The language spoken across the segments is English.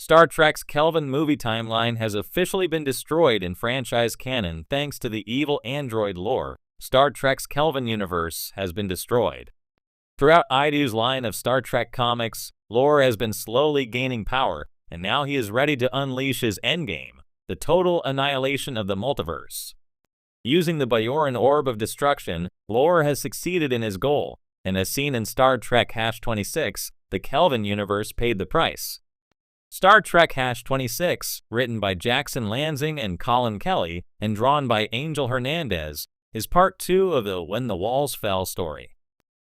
Star Trek's Kelvin movie timeline has officially been destroyed in franchise canon thanks to the evil android lore. Star Trek's Kelvin universe has been destroyed. Throughout Idoo's line of Star Trek comics, lore has been slowly gaining power, and now he is ready to unleash his endgame, the total annihilation of the multiverse. Using the Bajoran Orb of Destruction, Lore has succeeded in his goal, and as seen in Star Trek #26, the Kelvin universe paid the price. Star Trek #26, written by Jackson Lansing and Colin Kelly, and drawn by Angel Hernandez, is part 2 of the When the Walls Fell story.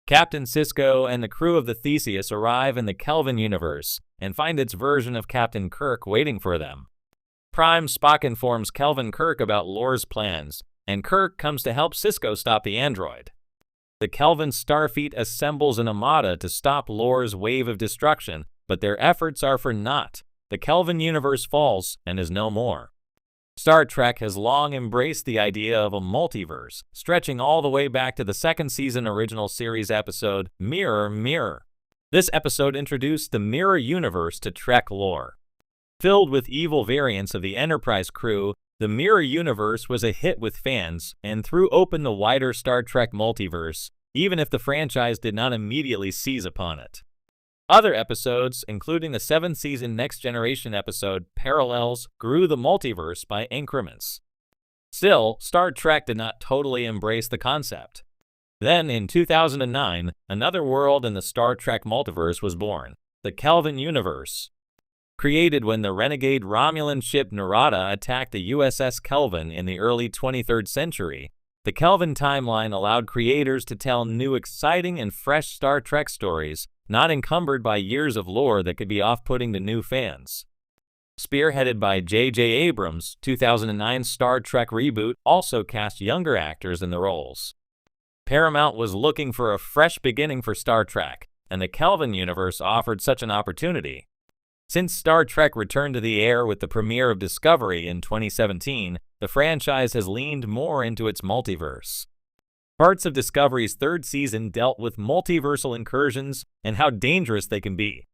Captain Sisko and the crew of the Theseus arrive in the Kelvin universe, and find its version of Captain Kirk waiting for them. Prime Spock informs Kelvin Kirk about Lore's plans, and Kirk comes to help Sisko stop the android. The Kelvin Starfleet assembles an armada to stop Lore's wave of destruction, but their efforts are for naught. The Kelvin universe falls and is no more. Star Trek has long embraced the idea of a multiverse, stretching all the way back to the second season original series episode, Mirror, Mirror. This episode introduced the Mirror universe to Trek lore. Filled with evil variants of the Enterprise crew, the Mirror universe was a hit with fans and threw open the wider Star Trek multiverse, even if the franchise did not immediately seize upon it. Other episodes, including the 7th-season Next Generation episode Parallels, grew the multiverse by increments. Still, Star Trek did not totally embrace the concept. Then, in 2009, another world in the Star Trek multiverse was born, the Kelvin universe. Created when the renegade Romulan ship Narada attacked the USS Kelvin in the early 23rd century, the Kelvin timeline allowed creators to tell new, exciting, and fresh Star Trek stories, not encumbered by years of lore that could be off-putting to new fans. Spearheaded by J.J. Abrams' 2009 Star Trek reboot also cast younger actors in the roles. Paramount was looking for a fresh beginning for Star Trek, and the Kelvin universe offered such an opportunity. Since Star Trek returned to the air with the premiere of Discovery in 2017, the franchise has leaned more into its multiverse. Parts of Discovery's 3rd season dealt with multiversal incursions and how dangerous they can be.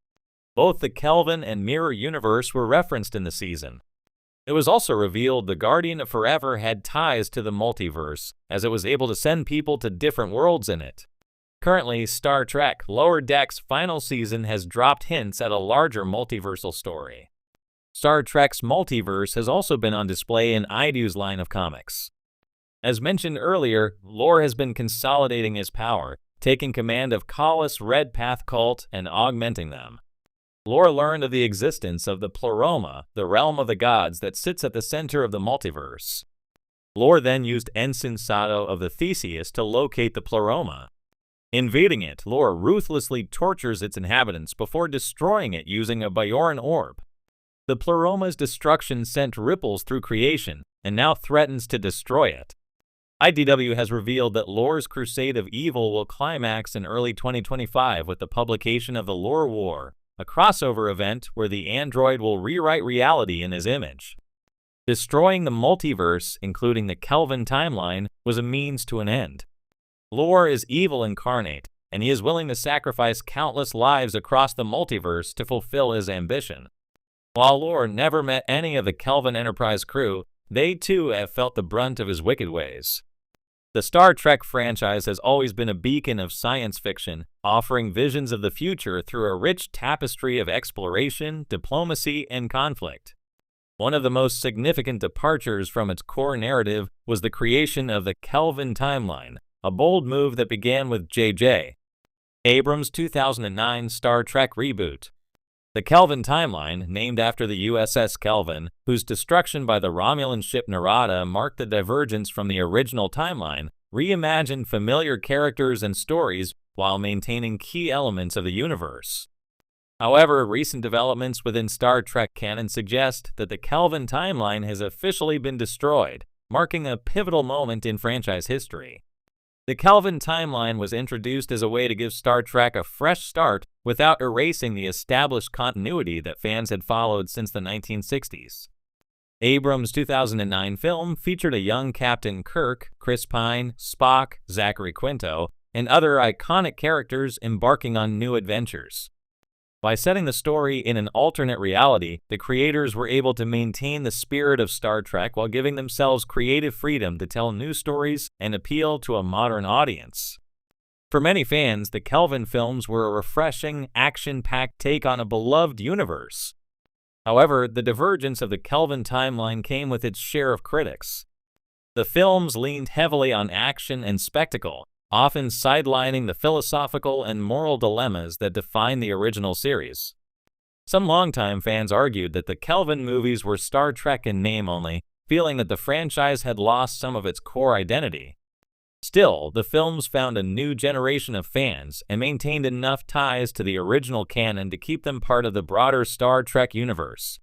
Both the Kelvin and Mirror universe were referenced in the season. It was also revealed the Guardian of Forever had ties to the multiverse, as it was able to send people to different worlds in it. Currently, Star Trek Lower Decks' final season has dropped hints at a larger multiversal story. Star Trek's multiverse has also been on display in Idoo's line of comics. As mentioned earlier, Lore has been consolidating his power, taking command of Khalis Red Path cult and augmenting them. Lore learned of the existence of the Pleroma, the realm of the gods that sits at the center of the multiverse. Lore then used Ensign Sato of the Theseus to locate the Pleroma. Invading it, Lore ruthlessly tortures its inhabitants before destroying it using a Bajoran orb. The Pleroma's destruction sent ripples through creation, and now threatens to destroy it. IDW has revealed that Lore's Crusade of Evil will climax in early 2025 with the publication of the Lore War, a crossover event where the android will rewrite reality in his image. Destroying the multiverse, including the Kelvin timeline, was a means to an end. Lore is evil incarnate, and he is willing to sacrifice countless lives across the multiverse to fulfill his ambition. While Lore never met any of the Kelvin Enterprise crew, they too have felt the brunt of his wicked ways. The Star Trek franchise has always been a beacon of science fiction, offering visions of the future through a rich tapestry of exploration, diplomacy, and conflict. One of the most significant departures from its core narrative was the creation of the Kelvin timeline, a bold move that began with J.J. Abrams' 2009 Star Trek reboot. The Kelvin timeline, named after the USS Kelvin, whose destruction by the Romulan ship Narada marked the divergence from the original timeline, reimagined familiar characters and stories while maintaining key elements of the universe. However, recent developments within Star Trek canon suggest that the Kelvin timeline has officially been destroyed, marking a pivotal moment in franchise history. The Kelvin timeline was introduced as a way to give Star Trek a fresh start without erasing the established continuity that fans had followed since the 1960s. Abrams' 2009 film featured a young Captain Kirk, Chris Pine, Spock, Zachary Quinto, and other iconic characters embarking on new adventures. By setting the story in an alternate reality, the creators were able to maintain the spirit of Star Trek while giving themselves creative freedom to tell new stories and appeal to a modern audience. For many fans, the Kelvin films were a refreshing, action-packed take on a beloved universe. However, the divergence of the Kelvin timeline came with its share of critics. The films leaned heavily on action and spectacle, often sidelining the philosophical and moral dilemmas that define the original series. Some longtime fans argued that the Kelvin movies were Star Trek in name only, feeling that the franchise had lost some of its core identity. Still, the films found a new generation of fans and maintained enough ties to the original canon to keep them part of the broader Star Trek universe.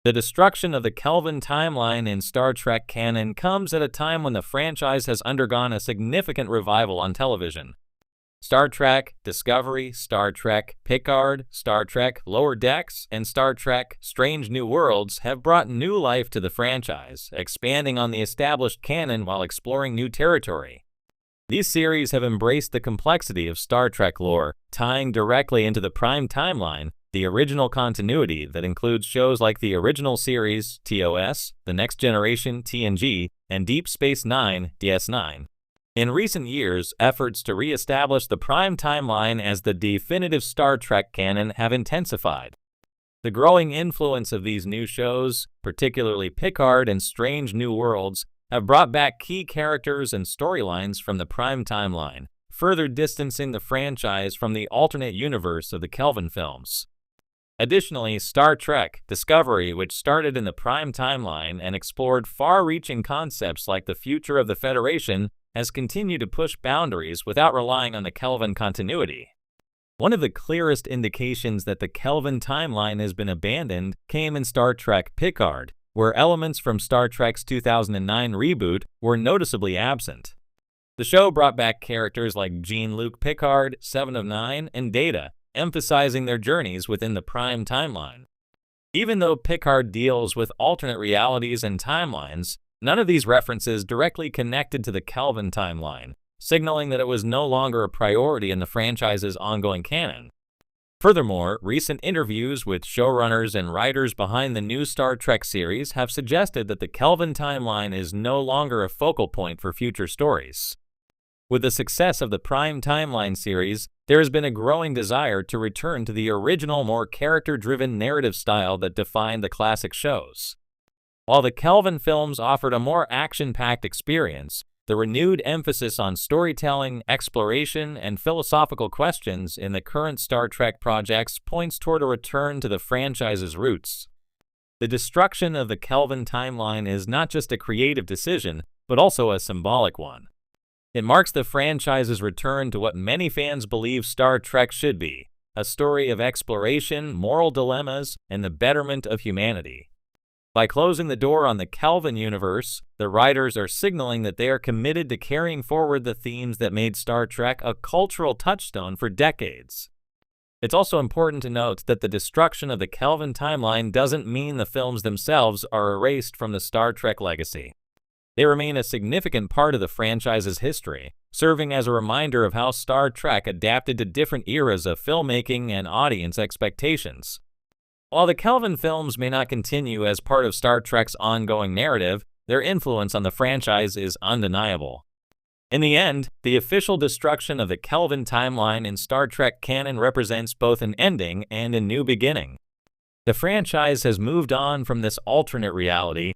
The destruction of the Kelvin timeline in Star Trek canon comes at a time when the franchise has undergone a significant revival on television. Star Trek Discovery, Star Trek Picard, Star Trek Lower Decks, and Star Trek Strange New Worlds have brought new life to the franchise, expanding on the established canon while exploring new territory. These series have embraced the complexity of Star Trek lore, tying directly into the Prime timeline, the original continuity that includes shows like the original series, TOS, The Next Generation, TNG, and Deep Space Nine, DS9. In recent years, efforts to re-establish the Prime timeline as the definitive Star Trek canon have intensified. The growing influence of these new shows, particularly Picard and Strange New Worlds, have brought back key characters and storylines from the Prime timeline, further distancing the franchise from the alternate universe of the Kelvin films. Additionally, Star Trek Discovery, which started in the Prime timeline and explored far-reaching concepts like the future of the Federation, has continued to push boundaries without relying on the Kelvin continuity. One of the clearest indications that the Kelvin timeline has been abandoned came in Star Trek Picard, where elements from Star Trek's 2009 reboot were noticeably absent. The show brought back characters like Jean-Luc Picard, Seven of Nine, and Data, emphasizing their journeys within the Prime timeline. Even though Picard deals with alternate realities and timelines, none of these references directly connected to the Kelvin timeline, signaling that it was no longer a priority in the franchise's ongoing canon. Furthermore, recent interviews with showrunners and writers behind the new Star Trek series have suggested that the Kelvin timeline is no longer a focal point for future stories. With the success of the Prime Timeline series, there has been a growing desire to return to the original, more character-driven narrative style that defined the classic shows. While the Kelvin films offered a more action-packed experience, the renewed emphasis on storytelling, exploration, and philosophical questions in the current Star Trek projects points toward a return to the franchise's roots. The destruction of the Kelvin timeline is not just a creative decision, but also a symbolic one. It marks the franchise's return to what many fans believe Star Trek should be, a story of exploration, moral dilemmas, and the betterment of humanity. By closing the door on the Kelvin universe, the writers are signaling that they are committed to carrying forward the themes that made Star Trek a cultural touchstone for decades. It's also important to note that the destruction of the Kelvin timeline doesn't mean the films themselves are erased from the Star Trek legacy. They remain a significant part of the franchise's history, serving as a reminder of how Star Trek adapted to different eras of filmmaking and audience expectations. While the Kelvin films may not continue as part of Star Trek's ongoing narrative, their influence on the franchise is undeniable. In the end, the official destruction of the Kelvin timeline in Star Trek canon represents both an ending and a new beginning. The franchise has moved on from this alternate reality,